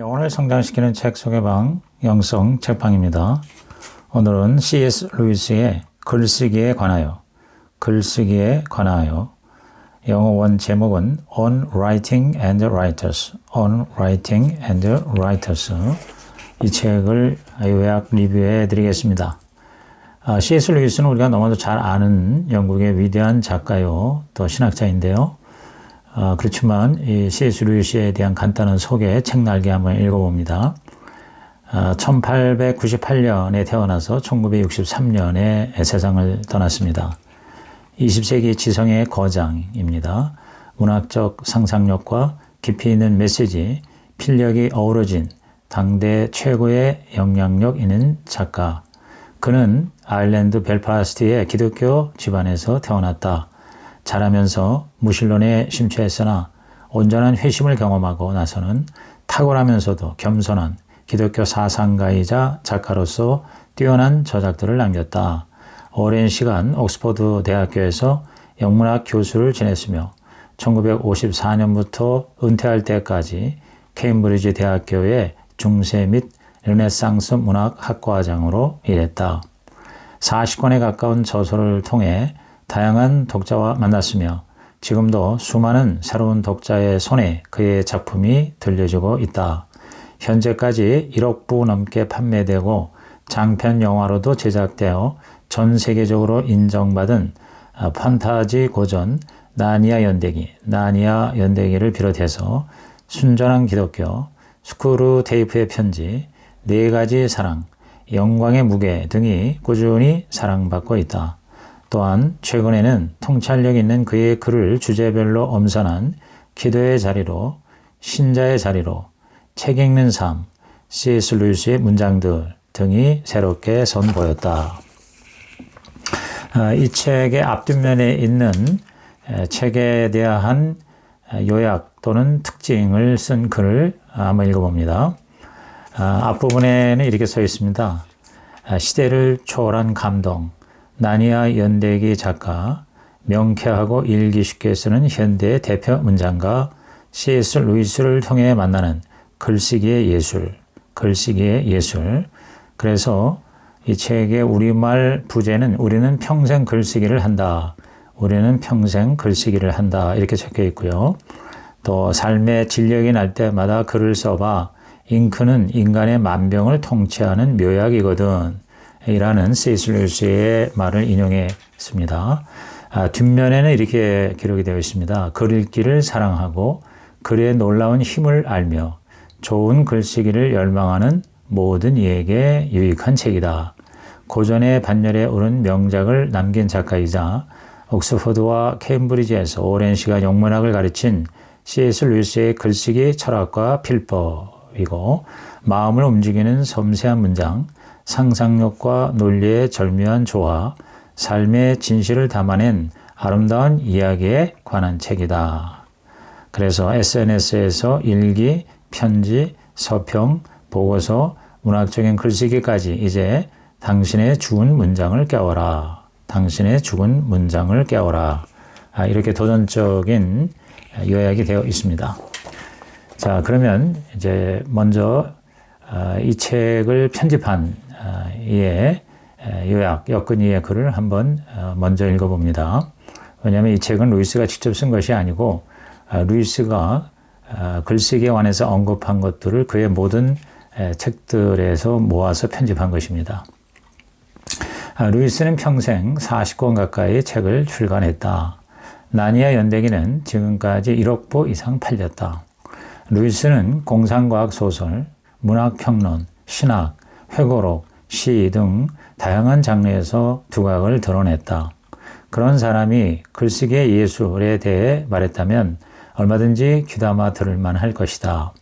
영혼을 성장시키는 책 소개방 영성 책방입니다. 오늘은 C.S. 루이스의 글쓰기에 관하여 영어 원 제목은 On Writing and Writers 이 책을 요약 리뷰해 드리겠습니다. C.S. 루이스는 우리가 너무도 잘 아는 영국의 위대한 작가요 또 신학자인데요. 그렇지만 이 C.S. 루이스에 대한 간단한 소개 책날개 한번 읽어봅니다. 1898년에 태어나서 1963년에 세상을 떠났습니다. 20세기 지성의 거장입니다. 문학적 상상력과 깊이 있는 메시지, 필력이 어우러진 당대 최고의 영향력 있는 작가. 그는 아일랜드 벨파스트의 기독교 집안에서 태어났다. 자라면서 무신론에 심취했으나 온전한 회심을 경험하고 나서는 탁월하면서도 겸손한 기독교 사상가이자 작가로서 뛰어난 저작들을 남겼다. 오랜 시간 옥스퍼드 대학교에서 영문학 교수를 지냈으며 1954년부터 은퇴할 때까지 케임브리지 대학교의 중세 및 르네상스 문학 학과장으로 일했다. 40권에 가까운 저서를 통해 다양한 독자와 만났으며 지금도 수많은 새로운 독자의 손에 그의 작품이 들려지고 있다. 현재까지 1억 부 넘게 판매되고 장편 영화로도 제작되어 전 세계적으로 인정받은 판타지 고전 나니아 연대기를 비롯해서 순전한 기독교, 스크루 테이프의 편지, 4가지 사랑, 영광의 무게 등이 꾸준히 사랑받고 있다. 또한 최근에는 통찰력 있는 그의 글을 주제별로 엄선한 기도의 자리로, 신자의 자리로, 책 읽는 삶, C.S. 루이스의 문장들 등이 새롭게 선보였다. 이 책의 앞뒷면에 있는 책에 대한 요약 또는 특징을 쓴 글을 한번 읽어봅니다. 앞부분에는 이렇게 써 있습니다. 시대를 초월한 감동, 나니아 연대기 작가, 명쾌하고 읽기 쉽게 쓰는 현대의 대표 문장가 C.S. 루이스를 통해 만나는 글쓰기의 예술. 그래서 이 책의 우리말 부제는 우리는 평생 글쓰기를 한다. 이렇게 적혀 있고요. 또 삶의 진력이 날 때마다 글을 써봐. 잉크는 인간의 만병을 통치하는 묘약이거든. 이라는 C.S. 루이스의 말을 인용했습니다. 뒷면에는 이렇게 기록이 되어 있습니다. 글 읽기를 사랑하고 글의 놀라운 힘을 알며 좋은 글쓰기를 열망하는 모든 이에게 유익한 책이다. 고전의 반열에 오른 명작을 남긴 작가이자 옥스퍼드와 케임브리지에서 오랜 시간 영문학을 가르친 C.S. 루이스의 글쓰기 철학과 필법이고 마음을 움직이는 섬세한 문장, 상상력과 논리의 절묘한 조화, 삶의 진실을 담아낸 아름다운 이야기에 관한 책이다. 그래서 SNS에서 일기, 편지, 서평, 보고서, 문학적인 글쓰기까지 이제 당신의 죽은 문장을 깨워라. 이렇게 도전적인 요약이 되어 있습니다. 자, 그러면 이제 먼저 이 책을 편집한 이의 요약, 엮은이의 글을 한번 먼저 읽어봅니다. 왜냐하면 이 책은 루이스가 직접 쓴 것이 아니고 루이스가 글쓰기에 관해서 언급한 것들을 그의 모든 책들에서 모아서 편집한 것입니다. 루이스는 평생 40권 가까이 책을 출간했다. 나니아 연대기는 지금까지 1억 부 이상 팔렸다. 루이스는 공상과학 소설, 문학평론, 신학, 회고록, 시 등 다양한 장르에서 두각을 드러냈다. 그런 사람이 글쓰기의 예술에 대해 말했다면 얼마든지 귀담아 들을 만할 것이다.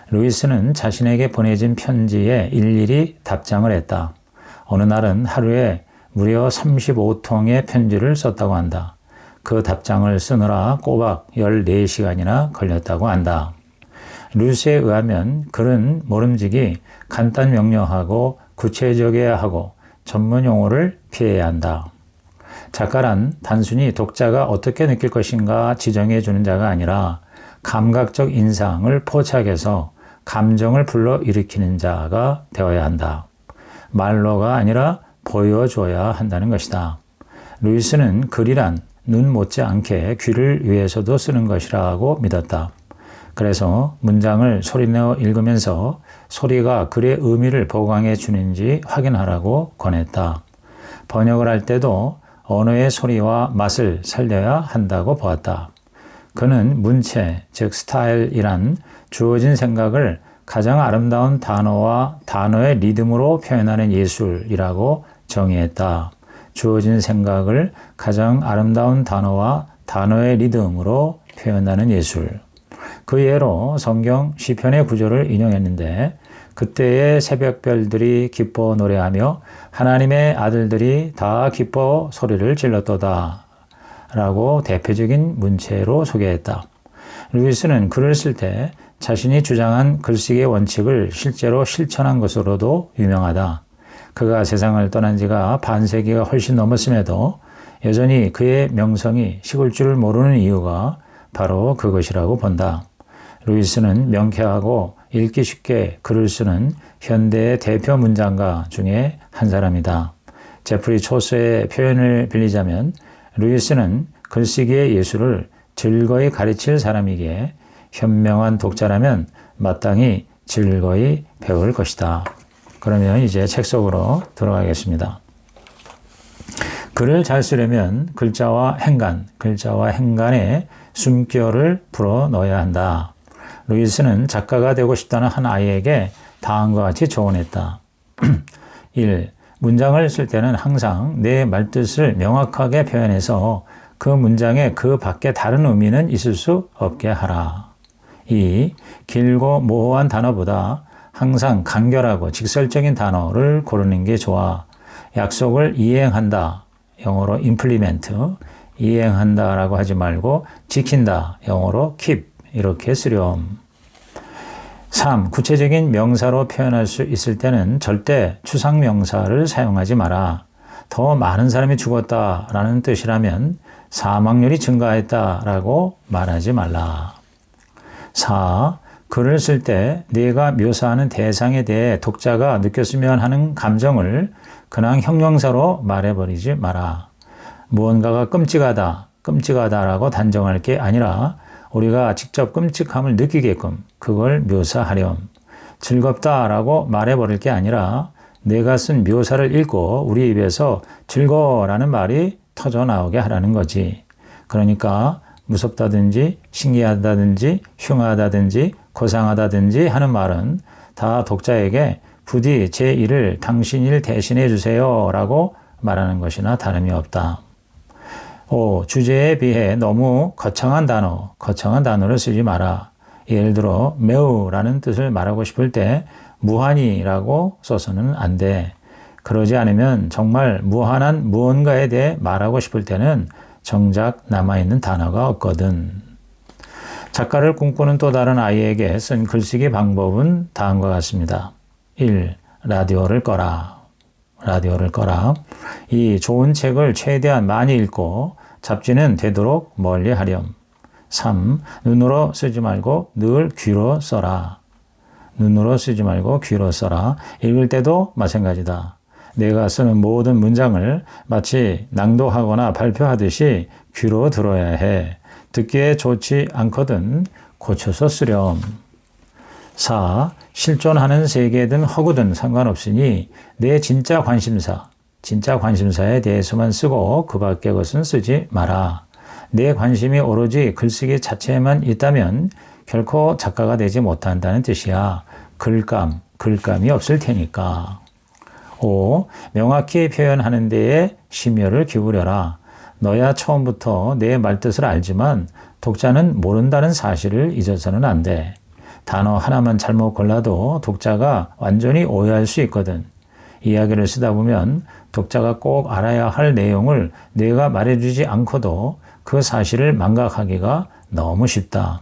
루이스는 자신에게 보내진 편지에 일일이 답장을 했다. 어느 날은 하루에 무려 35통의 편지를 썼다고 한다. 그 답장을 쓰느라 꼬박 14시간이나 걸렸다고 한다. 루이스에 의하면 글은 모름지기 간단 명료하고 구체적이어야 하고 전문 용어를 피해야 한다. 작가란 단순히 독자가 어떻게 느낄 것인가 지정해 주는 자가 아니라 감각적 인상을 포착해서 감정을 불러일으키는 자가 되어야 한다. 말로가 아니라 보여줘야 한다는 것이다. 루이스는 글이란 눈 못지않게 귀를 위해서도 쓰는 것이라고 믿었다. 그래서 문장을 소리내어 읽으면서 소리가 글의 의미를 보강해 주는지 확인하라고 권했다. 번역을 할 때도 언어의 소리와 맛을 살려야 한다고 보았다. 그는 문체, 즉 스타일이란 주어진 생각을 가장 아름다운 단어와 단어의 리듬으로 표현하는 예술이라고 정의했다. 주어진 생각을 가장 아름다운 단어와 단어의 리듬으로 표현하는 예술. 그 예로 성경 시편의 구절을 인용했는데 그때의 새벽별들이 기뻐 노래하며 하나님의 아들들이 다 기뻐 소리를 질렀도다 라고 대표적인 문체로 소개했다. 루이스는 글을 쓸 때 자신이 주장한 글쓰기의 원칙을 실제로 실천한 것으로도 유명하다. 그가 세상을 떠난 지가 반세기가 훨씬 넘었음에도 여전히 그의 명성이 식을 줄 모르는 이유가 바로 그것이라고 본다. 루이스는 명쾌하고 읽기 쉽게 글을 쓰는 현대의 대표 문장가 중에 한 사람이다. 제프리 초스의 표현을 빌리자면 루이스는 글쓰기의 예술을 즐거이 가르칠 사람이기에 현명한 독자라면 마땅히 즐거이 배울 것이다. 그러면 이제 책 속으로 들어가겠습니다. 글을 잘 쓰려면 글자와 행간에 숨결을 불어 넣어야 한다. 루이스는 작가가 되고 싶다는 한 아이에게 다음과 같이 조언했다. 1. 문장을 쓸 때는 항상 내 말뜻을 명확하게 표현해서 그 문장에 그 밖에 다른 의미는 있을 수 없게 하라. 2. 길고 모호한 단어보다 항상 간결하고 직설적인 단어를 고르는 게 좋아. 약속을 이행한다. 영어로 implement. 이행한다라고 하지 말고 지킨다. 영어로 keep. 이렇게 쓰렴. 3. 구체적인 명사로 표현할 수 있을 때는 절대 추상명사를 사용하지 마라. 더 많은 사람이 죽었다라는 뜻이라면 사망률이 증가했다라고 말하지 말라. 4. 글을 쓸 때 네가 묘사하는 대상에 대해 독자가 느꼈으면 하는 감정을 그냥 형용사로 말해버리지 마라. 무언가가 끔찍하다라고 단정할 게 아니라 우리가 직접 끔찍함을 느끼게끔 그걸 묘사하렴. 즐겁다라고 말해버릴 게 아니라 내가 쓴 묘사를 읽고 우리 입에서 즐거워라는 말이 터져 나오게 하라는 거지. 그러니까 무섭다든지 신기하다든지 흉하다든지 고상하다든지 하는 말은 다 독자에게 부디 제 일을 당신 일 대신해 주세요 라고 말하는 것이나 다름이 없다. 5. 주제에 비해 너무 거창한 단어를 쓰지 마라. 예를 들어 매우라는 뜻을 말하고 싶을 때 무한히라고 써서는 안 돼. 그러지 않으면 정말 무한한 무언가에 대해 말하고 싶을 때는 정작 남아있는 단어가 없거든. 작가를 꿈꾸는 또 다른 아이에게 쓴 글쓰기 방법은 다음과 같습니다. 1. 라디오를 꺼라. 이 좋은 책을 최대한 많이 읽고 잡지는 되도록 멀리 하렴. 3. 눈으로 쓰지 말고 늘 귀로 써라. 읽을 때도 마찬가지다. 내가 쓰는 모든 문장을 마치 낭독하거나 발표하듯이 귀로 들어야 해. 듣기에 좋지 않거든 고쳐서 쓰렴. 4. 실존하는 세계든 허구든 상관없으니 내 진짜 관심사에 대해서만 쓰고 그 밖의 것은 쓰지 마라. 내 관심이 오로지 글쓰기 자체에만 있다면 결코 작가가 되지 못한다는 뜻이야. 글감이 없을 테니까. 5. 명확히 표현하는 데에 심혈을 기울여라. 너야 처음부터 내 말뜻을 알지만 독자는 모른다는 사실을 잊어서는 안 돼. 단어 하나만 잘못 골라도 독자가 완전히 오해할 수 있거든. 이야기를 쓰다 보면 독자가 꼭 알아야 할 내용을 내가 말해주지 않고도 그 사실을 망각하기가 너무 쉽다.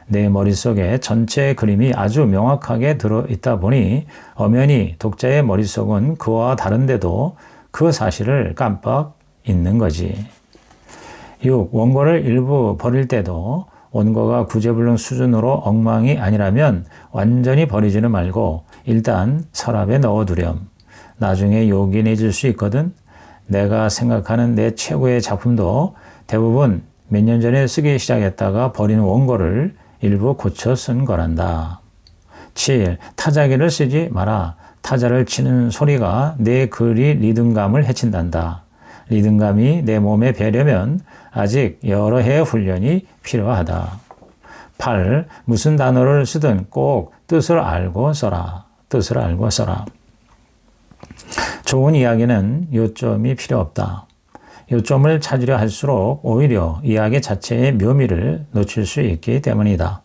내 머릿속에 전체 그림이 아주 명확하게 들어있다 보니 엄연히 독자의 머릿속은 그와 다른데도 그 사실을 깜빡 잊는 거지. 6. 원고를 일부 버릴 때도 원고가 구제불능 수준으로 엉망이 아니라면 완전히 버리지는 말고 일단 서랍에 넣어두렴. 나중에 요긴해질 수 있거든. 내가 생각하는 내 최고의 작품도 대부분 몇 년 전에 쓰기 시작했다가 버리는 원고를 일부 고쳐 쓴 거란다. 7. 타자기를 쓰지 마라. 타자를 치는 소리가 내 글이 리듬감을 해친단다. 리듬감이 내 몸에 배려면 아직 여러 해의 훈련이 필요하다. 8. 무슨 단어를 쓰든 꼭 뜻을 알고 써라. 뜻을 알고 써라. 좋은 이야기는 요점이 필요 없다. 요점을 찾으려 할수록 오히려 이야기 자체의 묘미를 놓칠 수 있기 때문이다.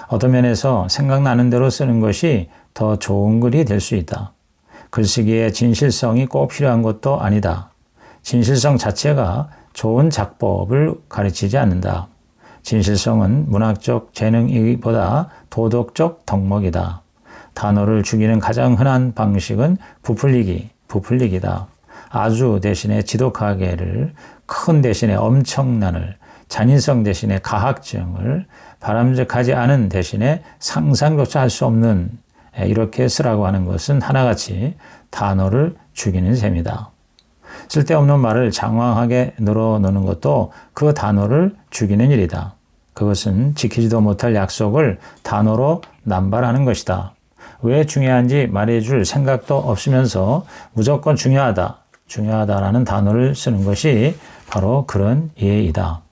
어떤 면에서 생각나는 대로 쓰는 것이 더 좋은 글이 될 수 있다. 글쓰기에 진실성이 꼭 필요한 것도 아니다. 진실성 자체가 좋은 작법을 가르치지 않는다. 진실성은 문학적 재능이보다 도덕적 덕목이다. 단어를 죽이는 가장 흔한 방식은 부풀리기다. 아주 대신에 지독하게를, 큰 대신에 엄청난을, 잔인성 대신에 가학증을, 바람직하지 않은 대신에 상상조차 할 수 없는, 이렇게 쓰라고 하는 것은 하나같이 단어를 죽이는 셈이다. 쓸데없는 말을 장황하게 늘어놓는 것도 그 단어를 죽이는 일이다. 그것은 지키지도 못할 약속을 단어로 남발하는 것이다. 왜 중요한지 말해줄 생각도 없으면서 무조건 중요하다라는 단어를 쓰는 것이 바로 그런 예이다.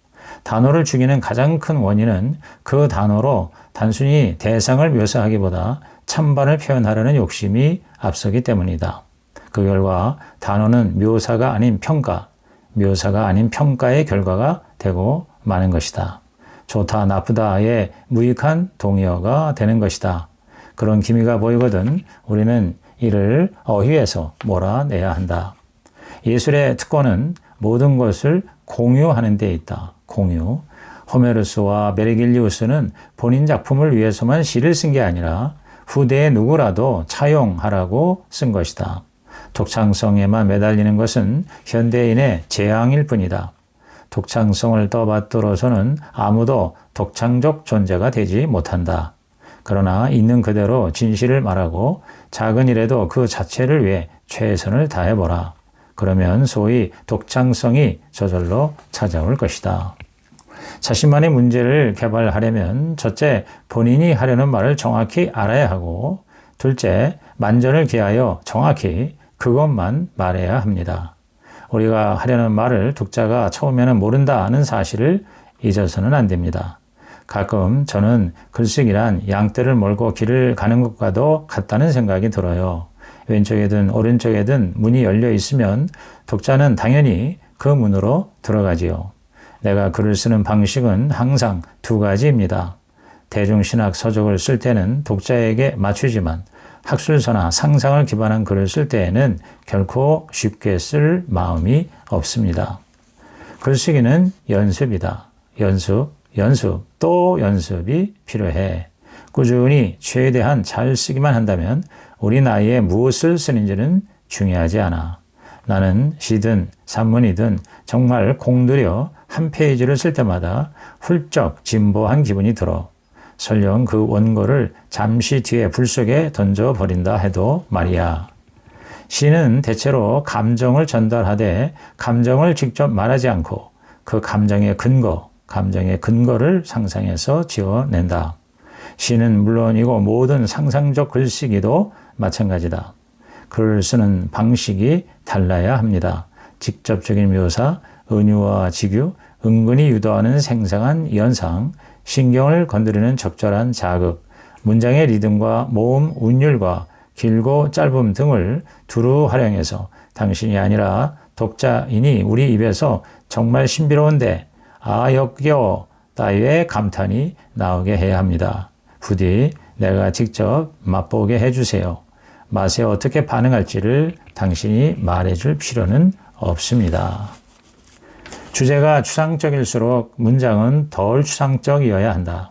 단어를 죽이는 가장 큰 원인은 그 단어로 단순히 대상을 묘사하기보다 찬반을 표현하려는 욕심이 앞서기 때문이다. 그 결과 단어는 묘사가 아닌 평가의 결과가 되고 마는 것이다. 좋다, 나쁘다의 무익한 동의어가 되는 것이다. 그런 기미가 보이거든 우리는 이를 어휘해서 몰아내야 한다. 예술의 특권은 모든 것을 공유하는 데 있다. 공유. 호메로스와 베르길리우스는 본인 작품을 위해서만 시를 쓴 게 아니라 후대의 누구라도 차용하라고 쓴 것이다. 독창성에만 매달리는 것은 현대인의 재앙일 뿐이다. 독창성을 떠받들어서는 아무도 독창적 존재가 되지 못한다. 그러나 있는 그대로 진실을 말하고 작은 일에도 그 자체를 위해 최선을 다해보라. 그러면 소위 독창성이 저절로 찾아올 것이다. 자신만의 문제를 개발하려면 첫째, 본인이 하려는 말을 정확히 알아야 하고 둘째, 만전을 기하여 정확히 그것만 말해야 합니다. 우리가 하려는 말을 독자가 처음에는 모른다는 사실을 잊어서는 안 됩니다. 가끔 저는 글쓰기란 양떼를 몰고 길을 가는 것과도 같다는 생각이 들어요. 왼쪽에든 오른쪽에든 문이 열려 있으면 독자는 당연히 그 문으로 들어가지요. 내가 글을 쓰는 방식은 항상 두 가지입니다. 대중신학 서적을 쓸 때는 독자에게 맞추지만 학술서나 상상을 기반한 글을 쓸 때에는 결코 쉽게 쓸 마음이 없습니다. 글쓰기는 연습이다. 연습, 또 연습이 필요해. 꾸준히 최대한 잘 쓰기만 한다면 우리 나이에 무엇을 쓰는지는 중요하지 않아. 나는 시든 산문이든 정말 공들여 한 페이지를 쓸 때마다 훌쩍 진보한 기분이 들어. 설령 그 원고를 잠시 뒤에 불 속에 던져버린다 해도 말이야. 시는 대체로 감정을 전달하되 감정을 직접 말하지 않고 그 감정의 근거를 상상해서 지어낸다. 시는 물론이고 모든 상상적 글쓰기도 마찬가지다. 글을 쓰는 방식이 달라야 합니다. 직접적인 묘사, 은유와 직유, 은근히 유도하는 생생한 연상, 신경을 건드리는 적절한 자극, 문장의 리듬과 모음, 운율과 길고 짧음 등을 두루 활용해서 당신이 아니라 독자이니 우리 입에서 정말 신비로운데 역겨워 따위의 감탄이 나오게 해야 합니다. 부디 내가 직접 맛보게 해주세요. 맛에 어떻게 반응할지를 당신이 말해줄 필요는 없습니다. 주제가 추상적일수록 문장은 덜 추상적이어야 한다.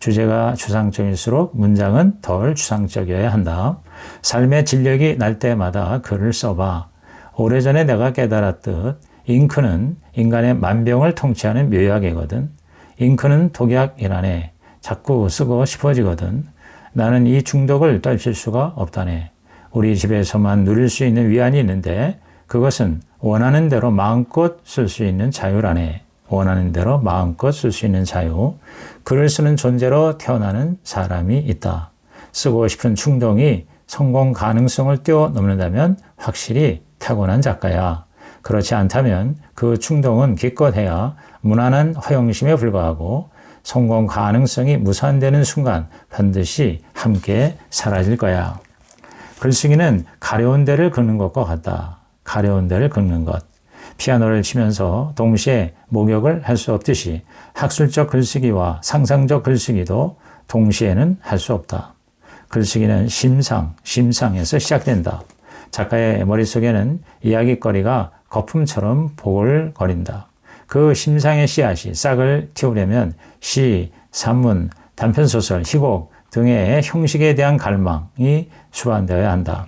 주제가 추상적일수록 문장은 덜 추상적이어야 한다. 삶의 진력이 날 때마다 글을 써봐. 오래전에 내가 깨달았듯 잉크는 인간의 만병을 통치하는 묘약이거든. 잉크는 독약이라네. 자꾸 쓰고 싶어지거든. 나는 이 중독을 떨칠 수가 없다네. 우리 집에서만 누릴 수 있는 위안이 있는데 그것은 원하는 대로 마음껏 쓸 수 있는 자유라네. 원하는 대로 마음껏 쓸 수 있는 자유. 글을 쓰는 존재로 태어나는 사람이 있다. 쓰고 싶은 충동이 성공 가능성을 뛰어넘는다면 확실히 타고난 작가야. 그렇지 않다면 그 충동은 기껏해야 무난한 허영심에 불과하고 성공 가능성이 무산되는 순간 반드시 함께 사라질 거야. 글쓰기는 가려운 데를 긁는 것과 같다. 가려운 데를 긁는 것. 피아노를 치면서 동시에 목욕을 할 수 없듯이 학술적 글쓰기와 상상적 글쓰기도 동시에는 할 수 없다. 글쓰기는 심상에서 시작된다. 작가의 머릿속에는 이야기거리가 거품처럼 보글거린다. 그 심상의 씨앗이 싹을 틔우려면 시, 산문, 단편소설, 희곡 등의 형식에 대한 갈망이 수반되어야 한다.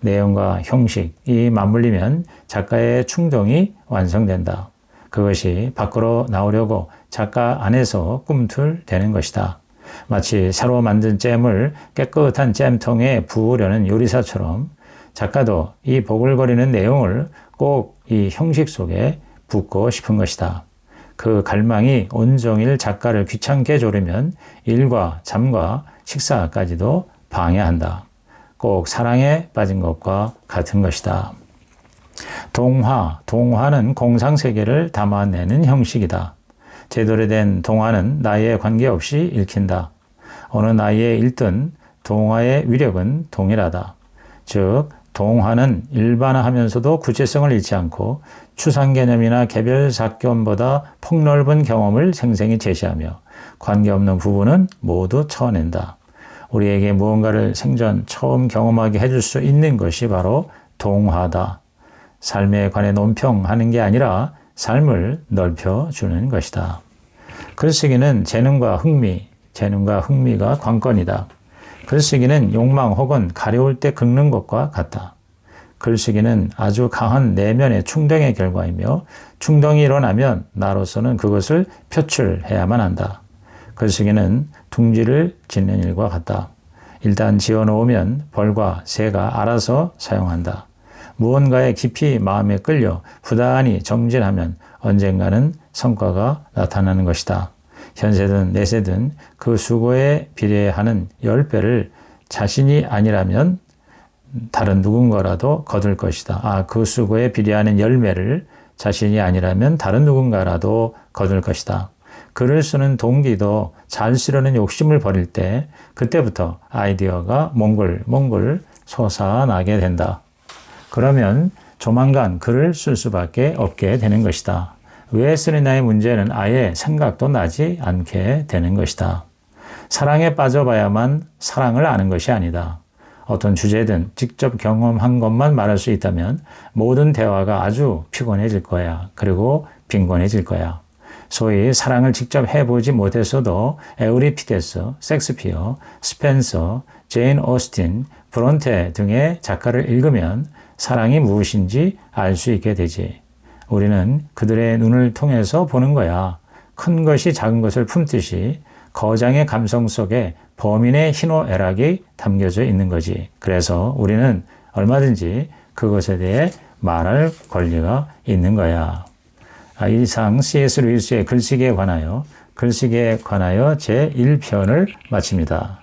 내용과 형식이 맞물리면 작가의 충동이 완성된다. 그것이 밖으로 나오려고 작가 안에서 꿈틀대는 것이다. 마치 새로 만든 잼을 깨끗한 잼통에 부으려는 요리사처럼 작가도 이 보글거리는 내용을 꼭 이 형식 속에 붓고 싶은 것이다. 그 갈망이 온종일 작가를 귀찮게 조르면 일과 잠과 식사까지도 방해한다. 꼭 사랑에 빠진 것과 같은 것이다. 동화는 공상세계를 담아내는 형식이다. 제대로 된 동화는 나이에 관계없이 읽힌다. 어느 나이에 읽든 동화의 위력은 동일하다. 즉 동화는 일반화하면서도 구체성을 잃지 않고 추상 개념이나 개별 사건보다 폭넓은 경험을 생생히 제시하며 관계없는 부분은 모두 쳐낸다. 우리에게 무언가를 생전 처음 경험하게 해줄 수 있는 것이 바로 동화다. 삶에 관해 논평하는 게 아니라 삶을 넓혀주는 것이다. 글쓰기는 재능과 흥미가 관건이다. 글쓰기는 욕망 혹은 가려울 때 긁는 것과 같다. 글쓰기는 아주 강한 내면의 충동의 결과이며 충동이 일어나면 나로서는 그것을 표출해야만 한다. 글쓰기는 둥지를 짓는 일과 같다. 일단 지어놓으면 벌과 새가 알아서 사용한다. 무언가에 깊이 마음에 끌려 부단히 정진하면 언젠가는 성과가 나타나는 것이다. 현세든 내세든 그 수고에 비례하는 10배를 자신이 아니라면 다른 누군가라도 거둘 것이다. 그 수고에 비례하는 열매를 자신이 아니라면 다른 누군가라도 거둘 것이다. 글을 쓰는 동기도 잘 쓰려는 욕심을 버릴 때 그때부터 아이디어가 몽글몽글 솟아나게 된다. 그러면 조만간 글을 쓸 수밖에 없게 되는 것이다. 왜 쓰느냐의 문제는 아예 생각도 나지 않게 되는 것이다. 사랑에 빠져봐야만 사랑을 아는 것이 아니다. 어떤 주제든 직접 경험한 것만 말할 수 있다면 모든 대화가 아주 피곤해질 거야. 그리고 빈곤해질 거야. 소위 사랑을 직접 해보지 못했어도 에우리피데스, 섹스피어, 스펜서, 제인 오스틴, 브론테 등의 작가를 읽으면 사랑이 무엇인지 알 수 있게 되지. 우리는 그들의 눈을 통해서 보는 거야. 큰 것이 작은 것을 품듯이 거장의 감성 속에 범인의 희노애락이 담겨져 있는 거지. 그래서 우리는 얼마든지 그것에 대해 말할 권리가 있는 거야. 이상 C.S. 루이스의 글쓰기에 관하여 제1편을 마칩니다.